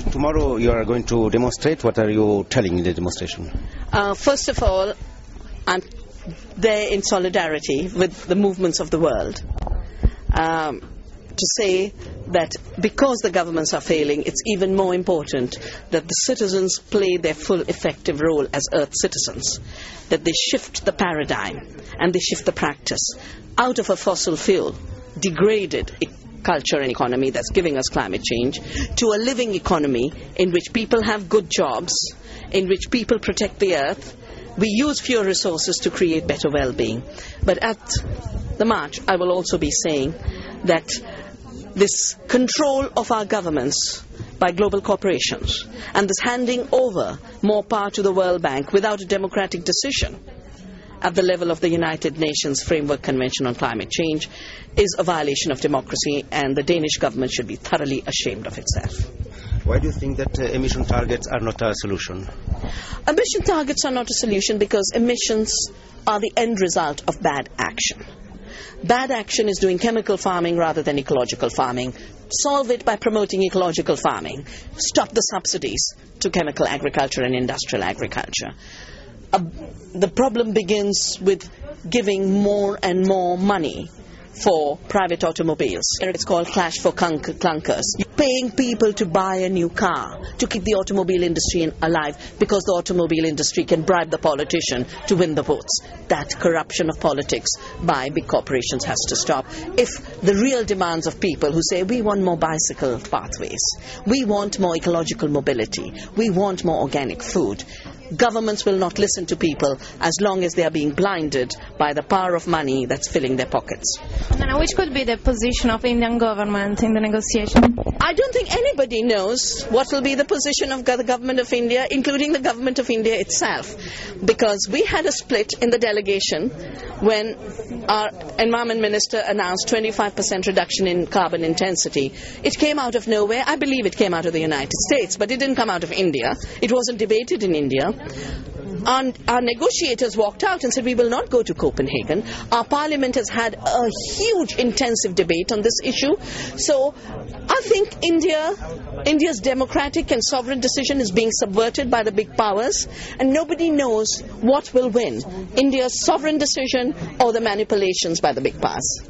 tomorrow you are going to demonstrate. What are you telling in the demonstration? First of all, I'm there in solidarity with the movements of the world to say that because the governments are failing, it's even more important that the citizens play their full effective role as Earth citizens, that they shift the paradigm and they shift the practice out of a fossil fuel, degraded culture and economy that's giving us climate change, to a living economy in which people have good jobs, in which people protect the Earth. We use fewer resources to create better well-being. But at the march, I will also be saying that this control of our governments by global corporations and this handing over more power to the World Bank without a democratic decision at the level of the United Nations Framework Convention on Climate Change is a violation of democracy, and the Danish government should be thoroughly ashamed of itself. Why do you think that emission targets are not a solution? Emission targets are not a solution because emissions are the end result of bad action. Bad action is doing chemical farming rather than ecological farming. Solve it by promoting ecological farming. Stop the subsidies to chemical agriculture and industrial agriculture. The problem begins with giving more and more money for private automobiles. It's called Clash for Clunkers. Paying people to buy a new car to keep the automobile industry alive because the automobile industry can bribe the politician to win the votes. That corruption of politics by big corporations has to stop. If the real demands of people who say we want more bicycle pathways, we want more ecological mobility, we want more organic food, governments will not listen to people as long as they are being blinded by the power of money that's filling their pockets. Now, which could be the position of Indian government in the negotiation? I don't think anybody knows what will be the position of the government of India, including the government of India itself, because we had a split in the delegation when our environment minister announced 25% reduction in carbon intensity. It came out of nowhere. I believe it came out of the United States, but it didn't come out of India. It wasn't debated in India. And our negotiators walked out and said we will not go to Copenhagen. Our parliament has had a huge intensive debate on this issue. So I think India's democratic and sovereign decision is being subverted by the big powers, and nobody knows what will win, India's sovereign decision or the manipulations by the big powers.